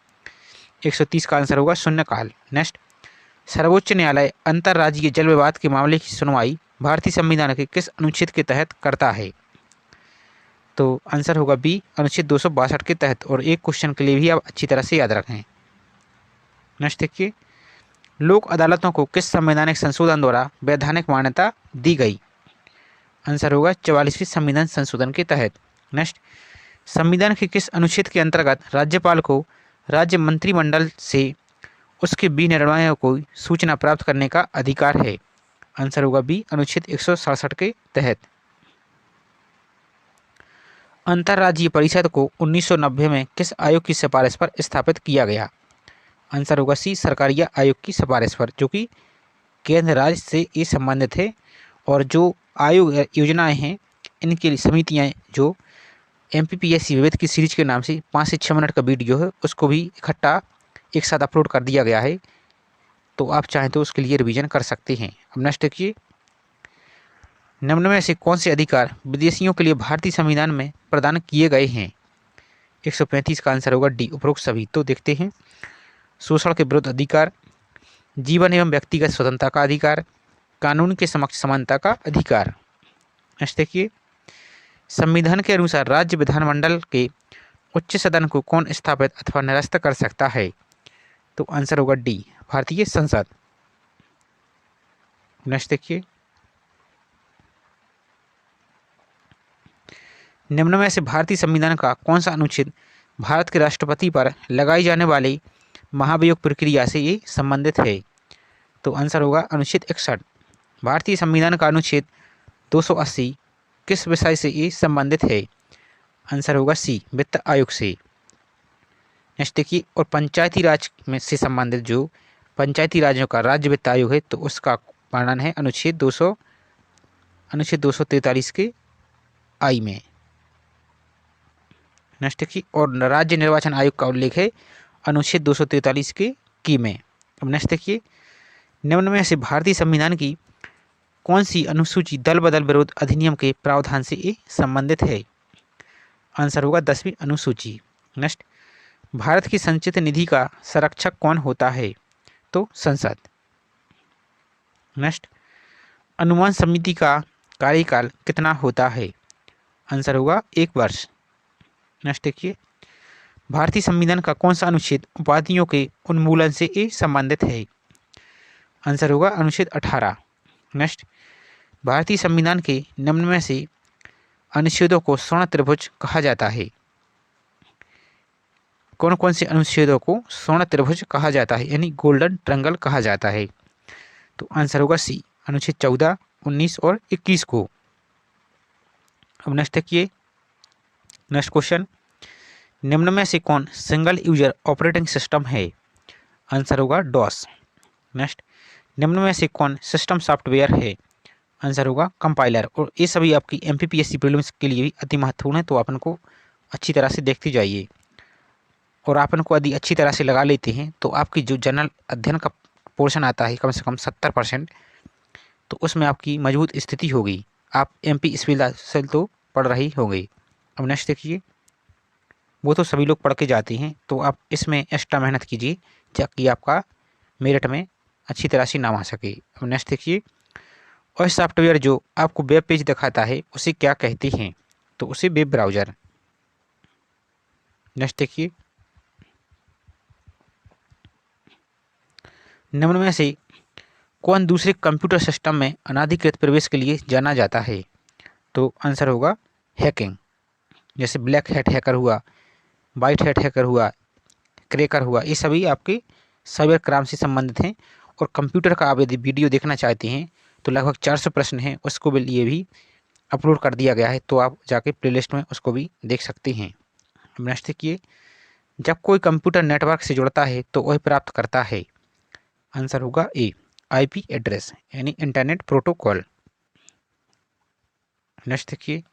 130 का आंसर होगा शून्यकाल। नेक्स्ट, सर्वोच्च न्यायालय अंतर्राज्यीय जल विवाद के मामले की सुनवाई भारतीय संविधान के किस अनुच्छेद के तहत करता है? तो आंसर होगा बी, अनुच्छेद 262 के तहत। और एक क्वेश्चन के लिए भी आप अच्छी तरह से याद रखें। नेक्स्ट देखिए, लोक अदालतों को किस संवैधानिक संशोधन द्वारा वैधानिक मान्यता दी गई? आंसर होगा 44वें संविधान संशोधन के तहत। नेक्स्ट, संविधान के किस अनुच्छेद के अंतर्गत राज्यपाल को राज्य मंत्रिमंडल से उसके विनिर्णयों को सूचना प्राप्त करने का अधिकार है? आंसर होगा बी, अनुच्छेद 167 के तहत। अंतर्राज्यीय परिषद को 1990 में किस आयोग की सिफारिश पर स्थापित किया गया? आंसर होगा सी, सरकारी आयोग की सिफारिश पर, जो कि केंद्र राज्य से ये संबंधित है। और जो आयोग योजनाएं हैं, इनकी समितियां जो MPPSC विविध की सीरीज के नाम से 5 से 6 मिनट का वीडियो है, उसको भी इकट्ठा एक साथ अपलोड कर दिया गया है, तो आप चाहें तो उसके लिए रिवीजन कर सकते हैं। अब नेक्स्ट देखिए, निम्न में से कौन से अधिकार विदेशियों के लिए भारतीय संविधान में प्रदान किए गए हैं? 135 का आंसर होगा डी, उपरोक्त सभी। तो देखते हैं, शोषण के विरुद्ध अधिकार, जीवन एवं व्यक्तिगत स्वतंत्रता का अधिकार, कानून के समक्ष समानता का अधिकार। नेक्स्ट देखिए, संविधान के अनुसार राज्य विधानमंडल के उच्च सदन को कौन स्थापित अथवा निरस्त कर सकता है? तो आंसर होगा डी, भारतीय संसद। नेक्स्ट देखिए, निम्न में से भारतीय संविधान का कौन सा अनुच्छेद भारत के राष्ट्रपति पर लगाई जाने वाली महाभियोग प्रक्रिया से ये संबंधित है? तो आंसर होगा अनुच्छेद 61। भारतीय संविधान का अनुच्छेद 280 किस विषय से ये संबंधित है? आंसर होगा सी, वित्त आयोग से। नेक्स्ट देखिए, और पंचायती राज में से संबंधित जो पंचायती राज्यों का राज्य वित्त आयोग है, तो उसका वर्णन है अनुच्छेद 243 के आई में। नेक्स्ट देखिए, और राज्य निर्वाचन आयोग का उल्लेख है अनुच्छेद 243 के की में। अब नेक्स्ट देखिए, निम्न में से भारतीय संविधान की कौन सी अनुसूची दल बदल विरोध अधिनियम के प्रावधान से ये संबंधित है? आंसर होगा 10वीं अनुसूची। नेक्स्ट, भारत की संचित निधि का संरक्षक कौन होता है? तो संसद। नेक्स्ट, अनुमान समिति का कार्यकाल कितना होता है? आंसर होगा 1 वर्ष। नेक्स्ट देखिए, भारतीय संविधान का कौन सा अनुच्छेद उपाधियों के उन्मूलन से ये संबंधित है? आंसर होगा अनुच्छेद 18। नेक्स्ट, भारतीय संविधान के निम्न में से अनुच्छेदों को स्वर्ण त्रिभुज कहा जाता है? कौन कौन से अनुच्छेदों को स्वर्ण त्रिभुज कहा जाता है, यानी गोल्डन ट्रायंगल कहा जाता है? तो आंसर होगा सी, अनुच्छेद 14, 19 और 21 को। अब नेक्स्ट देखिए, नेक्स्ट क्वेश्चन, निम्न में से कौन सिंगल यूजर ऑपरेटिंग सिस्टम है? आंसर होगा डॉस। नेक्स्ट, निम्न में से कौन सिस्टम सॉफ्टवेयर है? आंसर होगा कंपाइलर। और ये सभी आपकी MPPSC प्रीलिम्स के लिए भी अति महत्वपूर्ण है, तो आप इनको अच्छी तरह से देखते जाइए। और आप इनको यदि अच्छी तरह से लगा लेते हैं, तो आपकी जो जनरल अध्ययन का पोर्शन आता है कम से कम 70%, तो उसमें आपकी मजबूत स्थिति होगी। आप MP स्पेशल तो पढ़ रही होंगे। अब नेक्स्ट देखिए, वो तो सभी लोग पढ़ के जाते हैं, तो आप इसमें एक्स्ट्रा मेहनत कीजिए ताकि आपका मेरिट में अच्छी तरह से नाम आ सके। अब नेक्स्ट देखिए, और सॉफ्टवेयर जो आपको वेब पेज दिखाता है उसे क्या कहते हैं? तो उसे वेब ब्राउज़र। नेक्स्ट देखिए, निम्न में से कौन दूसरे कंप्यूटर सिस्टम में अनाधिकृत प्रवेश के लिए जाना जाता है? तो आंसर होगा हैकिंग। जैसे ब्लैक हैट हैकर हुआ, वाइट हैट हैकर हुआ, क्रैकर हुआ, ये सभी आपके साइबर क्राइम से संबंधित हैं। और कंप्यूटर का आप यदि वीडियो देखना चाहते हैं तो लगभग 400 प्रश्न हैं, उसको भी लिए भी अपलोड कर दिया गया है, तो आप जाके प्लेलिस्ट में उसको भी देख सकते हैं। नेक्स्ट देखिए, जब कोई कंप्यूटर नेटवर्क से जुड़ता है तो वह प्राप्त करता है? आंसर होगा ए, आईपी एड्रेस यानी इंटरनेट प्रोटोकॉल। नेक्स्ट देखिए,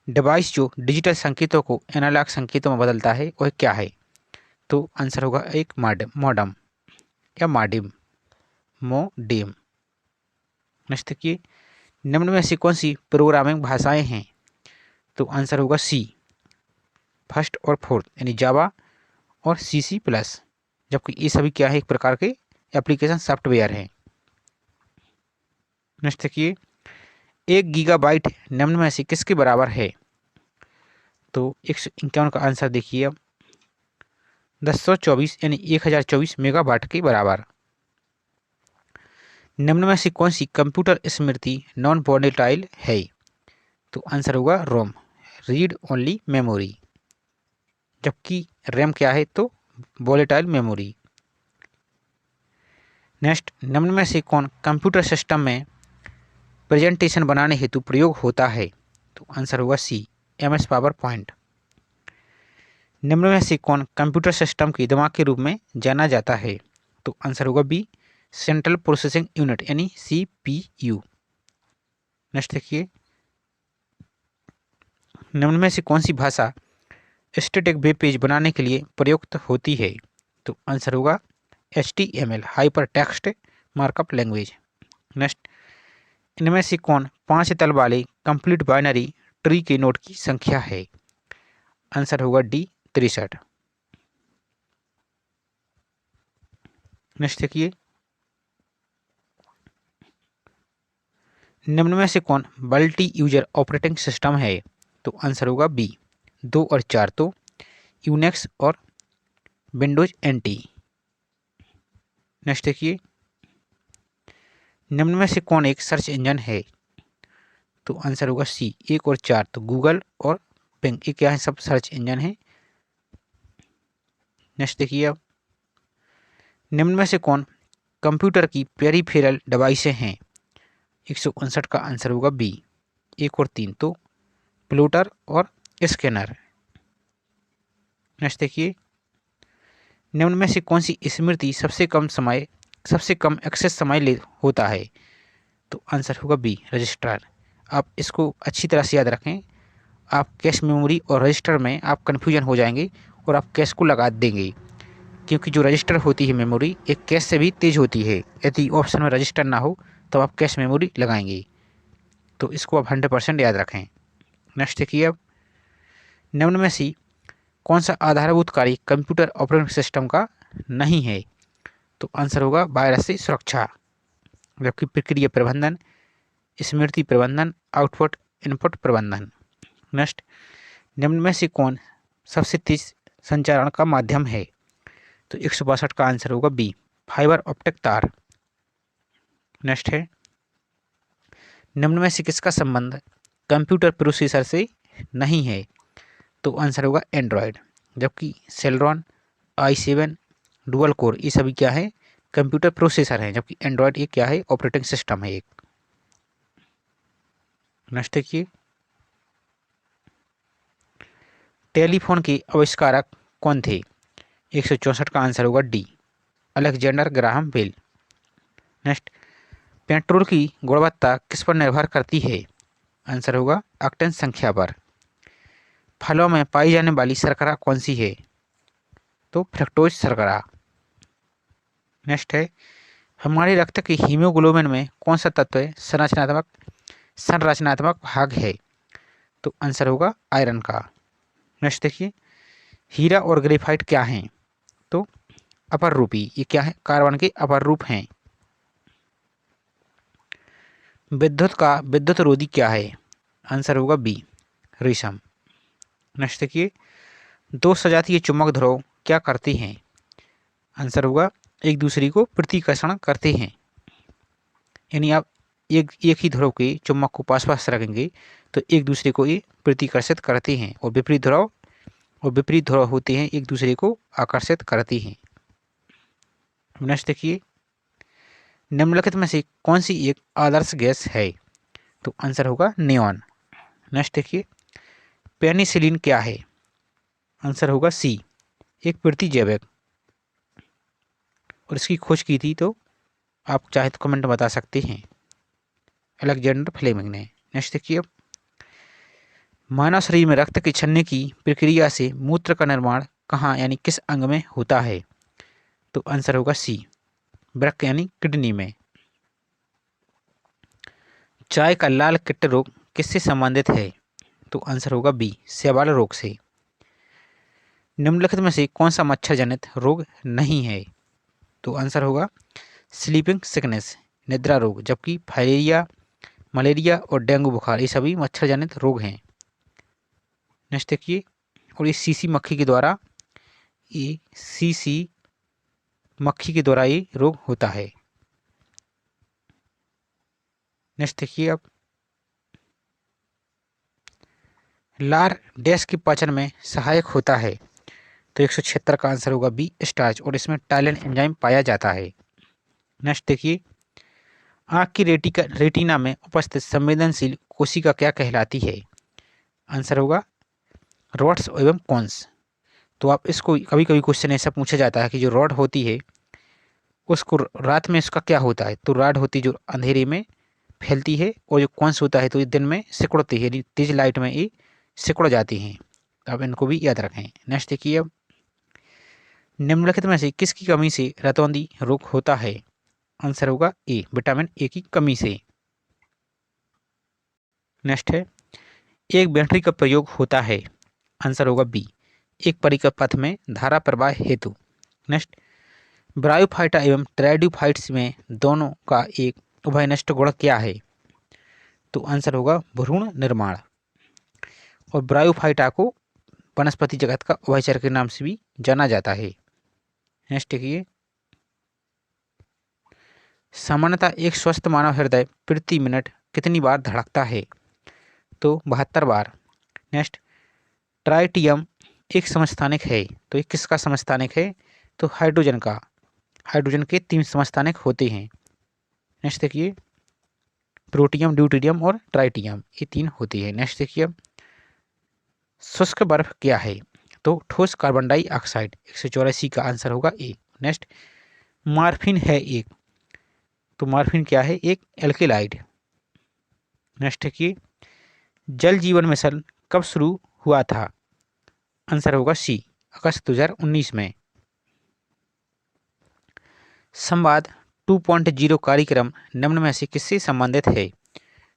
डिवाइस जो डिजिटल संकेतों को एनालॉग संकेतों में बदलता है वह क्या है? तो आंसर होगा एक मॉडम या मोडेम। नेक्स्ट देखिए, निम्न में से कौन सी प्रोग्रामिंग भाषाएं हैं? तो आंसर होगा सी, फर्स्ट और फोर्थ यानी जावा और C++, जबकि ये सभी क्या है, एक प्रकार के एप्लीकेशन सॉफ्टवेयर हैं। नेक्स्ट देखिए, 1 गीगाबाइट निम्न में से किसके बराबर है? तो 151 का आंसर देखिए अब 1024 यानी 1024 मेगाबाइट के बराबर। निम्न में से कौन सी कंप्यूटर स्मृति नॉन वोलेटाइल है? तो आंसर होगा रोम, रीड ओनली मेमोरी, जबकि रैम क्या है, तो वोलेटाइल मेमोरी। नेक्स्ट, निम्न में से कौन कंप्यूटर सिस्टम में प्रेजेंटेशन बनाने हेतु प्रयोग होता है? तो आंसर होगा सी, MS पावर पॉइंट। निम्न में से कौन कंप्यूटर सिस्टम के दिमाग के रूप में जाना जाता है? तो आंसर होगा बी, सेंट्रल प्रोसेसिंग यूनिट यानी CPU। नेक्स्ट देखिए, निम्न में से कौन सी भाषा स्टैटिक वेब पेज बनाने के लिए प्रयुक्त होती है? तो आंसर होगा HTML, hyper text markup language. Next, इनमें से कौन 5 तल वाले कंप्लीट बाइनरी ट्री के नोड की संख्या है? आंसर होगा डी, 63। नेक्स्ट देखिए, निम्न में से कौन मल्टी यूजर ऑपरेटिंग सिस्टम है? तो आंसर होगा बी, 2 और 4, तो यूनिक्स और विंडोज NT। नेक्स्ट देखिए, निम्न में से कौन एक सर्च इंजन है? तो आंसर होगा सी, 1 और 4, तो गूगल और बिंग, ये क्या है, सब सर्च इंजन है। नेक्स्ट देखिए, अब निम्न में से कौन कंप्यूटर की पेरिफेरल डिवाइसें हैं? 159 का आंसर होगा बी, 1 और 3, तो प्लॉटर और स्कैनर। नेक्स्ट देखिए, निम्न में से कौन सी स्मृति सबसे कम एक्सेस समय ले होता है? तो आंसर होगा बी, रजिस्टर। आप इसको अच्छी तरह से याद रखें, आप कैश मेमोरी और रजिस्टर में आप कन्फ्यूजन हो जाएंगे और आप कैश को लगा देंगे, क्योंकि जो रजिस्टर होती है मेमोरी एक कैश से भी तेज़ होती है। यदि ऑप्शन में रजिस्टर ना हो तो आप कैश मेमोरी लगाएंगे, तो इसको आप 100% याद रखें। नेक्स्ट देखिए, अब निम्न में से कौन सा आधारभूत कार्य कंप्यूटर ऑपरेटिंग सिस्टम का नहीं है? तो आंसर होगा वायरस से सुरक्षा, जबकि प्रक्रिया प्रबंधन, स्मृति प्रबंधन, आउटपुट इनपुट प्रबंधन। नेक्स्ट, निम्न में से कौन सबसे तेज संचारण का माध्यम है? तो 162 का आंसर होगा बी, फाइबर ऑप्टिक तार। नेक्स्ट है, निम्न में से किसका संबंध कंप्यूटर प्रोसेसर से नहीं है? तो आंसर होगा एंड्रॉयड, जबकि सेलेरॉन, i7, डुअल कोर, ये सभी क्या है, कंप्यूटर प्रोसेसर हैं, जबकि एंड्रॉयड ये क्या है, ऑपरेटिंग सिस्टम है एक। नेक्स्ट देखिए, टेलीफोन के आविष्कारक कौन थे? 164 का आंसर होगा D, Alexander Graham Bell. Next, petrol की गुणवत्ता किस पर निर्भर करती है? आंसर होगा ऑक्टेन संख्या पर। फलों में पाई जाने वाली शर्करा कौन सी है? तो फ्रक्टोज शर्करा। नेक्स्ट है, हमारे रक्त के हीमोग्लोबिन में कौन सा तत्व संरचनात्मक भाग है? तो आंसर होगा आयरन का। नेक्स्ट देखिए, हीरा और ग्रेफाइट क्या हैं? तो अपर रूपी, ये क्या है? कार्बन के अपर रूप हैं। विद्युत रोधी क्या है? आंसर होगा बी, रेशम। नेक्स्ट देखिए, दो सजातीय चुंबक ध्रुव क्या करते हैं? आंसर होगा एक दूसरे को प्रतिकर्षण करते हैं। यानी आप एक ही ध्रुव के चुंबक को पास पास रखेंगे तो एक दूसरे को ये प्रतिकर्षित करते हैं, और विपरीत ध्रुव होते हैं एक दूसरे को आकर्षित करते हैं। नेक्स्ट देखिए, निम्नलिखित में से कौन सी एक आदर्श गैस है? तो आंसर होगा नियॉन। नेक्स्ट देखिए, पेनिसिलिन क्या है? आंसर होगा सी, एक प्रतिजैविक। और इसकी खोज की थी तो आप चाहे तो कमेंट बता सकते हैं, अलेक्जेंडर फ्लेमिंग ने। नेक्स्ट देखिए, मानव शरीर में रक्त के छन्ने की प्रक्रिया से मूत्र का निर्माण कहाँ यानी किस अंग में होता है? तो आंसर होगा सी, वृक्क यानी किडनी में। चाय का लाल किट्ट रोग किससे संबंधित है? तो आंसर होगा बी, शैवाल रोग से। निम्नलिखित में से कौन सा मच्छर जनित रोग नहीं है? तो आंसर होगा स्लीपिंग सिकनेस, निद्रा रोग, जबकि फाइलेरिया, मलेरिया और डेंगू बुखार ये सभी मच्छर जनित रोग हैं। नेक्स्ट देखिए, और ये सीसी मक्खी के द्वारा ये रोग होता है। नेक्स्ट देखिए, अब लार डैश के पाचन में सहायक होता है? तो 176 का आंसर होगा बी, स्टार्च, और इसमें टाइलिन एंजाइम पाया जाता है। नेक्स्ट देखिए, आँख की रेटिना में उपस्थित संवेदनशील कोशिका क्या कहलाती है? आंसर होगा रॉड्स एवं कोन्स। तो आप इसको कभी कभी क्वेश्चन ऐसा पूछा जाता है कि जो रॉड होती है उसको रात में इसका क्या होता है? तो रॉड होती है जो अंधेरे में फैलती है, और जो कोन्स होता है तो ये दिन में सिकुड़ती है, यानी तेज लाइट में ये सिकुड़ जाती हैं। तो आप इनको भी याद रखें। नेक्स्ट देखिए, अब निम्नलिखित में से किसकी कमी से रतौंधी रोग होता है? आंसर होगा ए, विटामिन ए की कमी से। नेक्स्ट है, एक बैटरी का प्रयोग होता है? आंसर होगा बी, एक परिपथ पथ में धारा प्रवाह हेतु। नेक्स्ट, ब्रायोफाइटा एवं ट्राइडोफाइट्स में दोनों का एक उभयनिष्ठ गुण क्या है? तो आंसर होगा भ्रूण निर्माण। और ब्रायोफाइटा को वनस्पति जगत का उभयचर के नाम से भी जाना जाता है। नेक्स्ट देखिए, सामान्यतः एक स्वस्थ मानव हृदय प्रति मिनट कितनी बार धड़कता है? तो 72 बार। नेक्स्ट, ट्राइटियम एक समस्थानिक है, तो ये किसका समस्थानिक है? तो हाइड्रोजन का। हाइड्रोजन के 3 समस्थानिक होते हैं। नेक्स्ट देखिए, प्रोटियम, ड्यूटेरियम और ट्राइटियम, ये 3 होती है। नेक्स्ट देखिए, शुष्क बर्फ क्या है? तो ठोस कार्बन डाइऑक्साइड। 184 का आंसर होगा ए। नेक्स्ट, मार्फिन है एक, तो मार्फिन क्या है? एक एल्केलाइड। नेक्स्ट देखिए, जल जीवन मिशन कब शुरू हुआ था? आंसर होगा सी, अगस्त 2019 में। संवाद 2.0 कार्यक्रम निम्न में से किससे संबंधित है?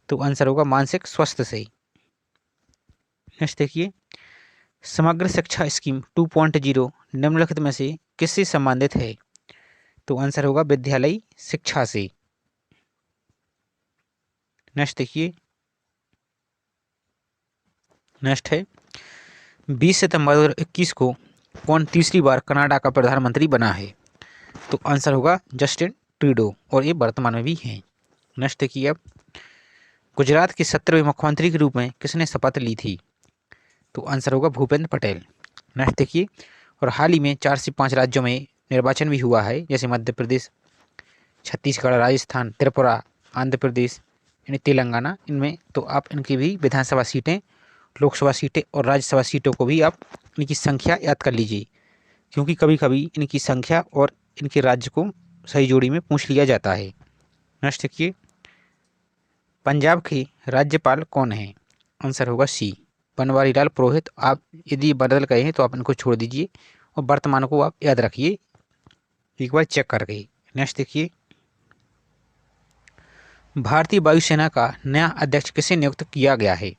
तो आंसर होगा मानसिक स्वास्थ्य से। नेक्स्ट देखिए, समग्र शिक्षा स्कीम 2.0 निम्नलिखित में से किससे संबंधित है? तो आंसर होगा विद्यालयी शिक्षा से। नेक्स्ट देखिए, नेक्स्ट है, 20 सितंबर 2021 को कौन तीसरी बार कनाडा का प्रधानमंत्री बना है? तो आंसर होगा जस्टिन ट्रूडो, और ये वर्तमान में भी हैं। नेक्स्ट देखिए, अब गुजरात के 17वें मुख्यमंत्री के रूप में किसने शपथ ली थी? तो आंसर होगा भूपेंद्र पटेल। नेक्स्ट देखिए, और हाल ही में 4 से 5 राज्यों में निर्वाचन भी हुआ है, जैसे मध्य प्रदेश, छत्तीसगढ़, राजस्थान, त्रिपुरा, आंध्र प्रदेश, यानी तेलंगाना। इनमें तो आप इनकी भी विधानसभा सीटें, लोकसभा सीटें और राज्यसभा सीटों को भी आप इनकी संख्या याद कर लीजिए, क्योंकि कभी कभी इनकी संख्या और इनके राज्य को सही जोड़ी में पूछ लिया जाता है। नेक्स्ट देखिए, पंजाब के राज्यपाल कौन है? आंसर होगा सी, बनवारी लाल पुरोहित। आप यदि बदल गए हैं तो आप इनको छोड़ दीजिए और वर्तमान को आप याद रखिए एक बार चेक करके। नेक्स्ट देखिए, भारतीय वायुसेना का नया अध्यक्ष किसे नियुक्त किया गया है?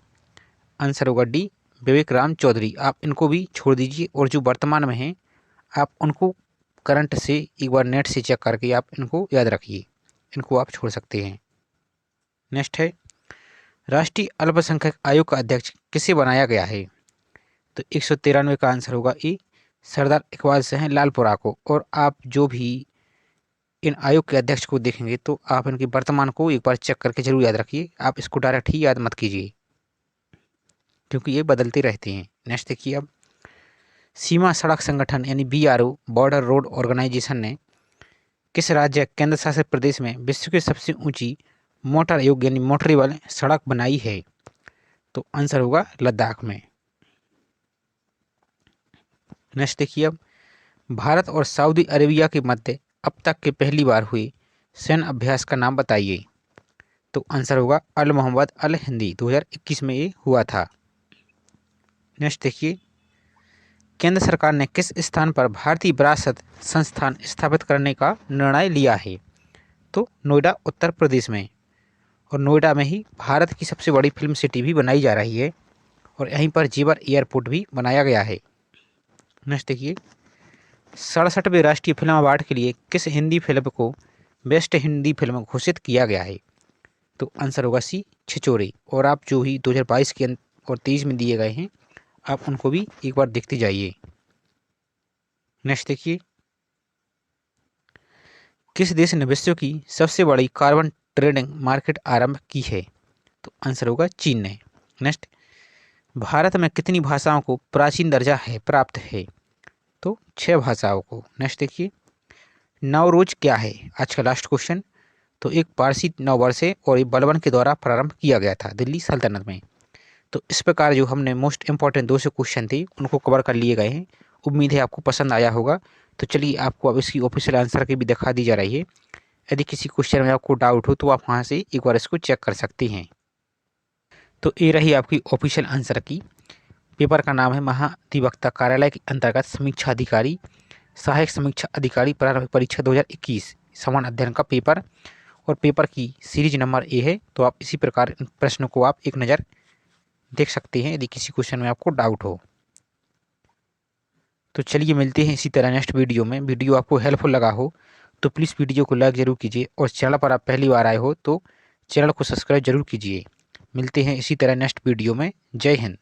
आंसर होगा डी, विवेक राम चौधरी, आप इनको भी छोड़ दीजिए, और जो वर्तमान में हैं आप उनको करंट से एक बार नेट से चेक करके आप इनको याद रखिए, इनको आप छोड़ सकते हैं। नेक्स्ट है, राष्ट्रीय अल्पसंख्यक आयोग का अध्यक्ष किसे बनाया गया है? तो 193 का आंसर होगा ए, सरदार इकबाल सिंह लालपुरा को। और आप जो भी इन आयोग के अध्यक्ष को देखेंगे तो आप इनके वर्तमान को एक बार चेक करके जरूर याद रखिए, आप इसको डायरेक्ट ही याद मत कीजिए क्योंकि ये बदलते रहते हैं। नेक्स्ट देखिए, अब सीमा सड़क संगठन यानी BRO, बॉर्डर रोड ऑर्गेनाइजेशन ने किस राज्य केंद्र शासित प्रदेश में विश्व की सबसे ऊंची मोटर योग्य यानी मोटरेबल सड़क बनाई है? तो आंसर होगा लद्दाख में। नेक्स्ट देखिए, अब भारत और सऊदी अरेबिया के मध्य अब तक के पहली बार हुए सैन्य अभ्यास का नाम बताइए? तो आंसर होगा अल मोहम्मद अल हिंदी, 2021 में ये हुआ था। नेक्स्ट देखिए, केंद्र सरकार ने किस स्थान पर भारतीय विरासत संस्थान स्थापित करने का निर्णय लिया है? तो नोएडा, उत्तर प्रदेश में। और नोएडा में ही भारत की सबसे बड़ी फिल्म सिटी भी बनाई जा रही है, और यहीं पर जेवर एयरपोर्ट भी बनाया गया है। नेक्स्ट देखिए, 67वें राष्ट्रीय फिल्म अवार्ड के लिए किस हिंदी फिल्म को बेस्ट हिंदी फिल्म घोषित किया गया है? तो आंसर होगा सी, छिछोरे। और आप जो ही 2022 के और 23 में दिए गए हैं आप उनको भी एक बार देखते जाइए। नेक्स्ट देखिए, किस देश ने विश्व की सबसे बड़ी कार्बन ट्रेडिंग मार्केट आरंभ की है? तो आंसर होगा चीन ने। नेक्स्ट, भारत में कितनी भाषाओं को प्राचीन दर्जा है प्राप्त है? तो 6 भाषाओं को। नेक्स्ट देखिए, नवरोज क्या है? आज का लास्ट क्वेश्चन। तो एक पारसी नववर्ष है और ये बलबन के द्वारा प्रारंभ किया गया था दिल्ली सल्तनत में। तो इस प्रकार जो हमने मोस्ट इंपॉर्टेंट 200 क्वेश्चन थे उनको कवर कर लिए गए हैं। उम्मीद है आपको पसंद आया होगा। तो चलिए आपको अब इसकी ऑफिशियल आंसर की भी दिखा दी जा रही है। यदि किसी क्वेश्चन में आपको डाउट हो तो आप वहाँ से एक बार इसको चेक कर सकते हैं। तो ये रही आपकी ऑफिशियल आंसर की। पेपर का नाम है महाधिवक्ता कार्यालय के अंतर्गत समीक्षा अधिकारी, सहायक समीक्षा अधिकारी, प्रारंभिक परीक्षा 2021 समान अध्ययन का पेपर। और पेपर की सीरीज नंबर ए है। तो आप इसी प्रकार इन प्रश्नों को आप एक नज़र देख सकते हैं यदि किसी क्वेश्चन में आपको डाउट हो। तो चलिए मिलते हैं इसी तरह नेक्स्ट वीडियो में। वीडियो आपको हेल्पफुल लगा हो तो प्लीज़ वीडियो को लाइक ज़रूर कीजिए, और चैनल पर आप पहली बार आए हो तो चैनल को सब्सक्राइब जरूर कीजिए। मिलते हैं इसी तरह नेक्स्ट वीडियो में। जय हिंद।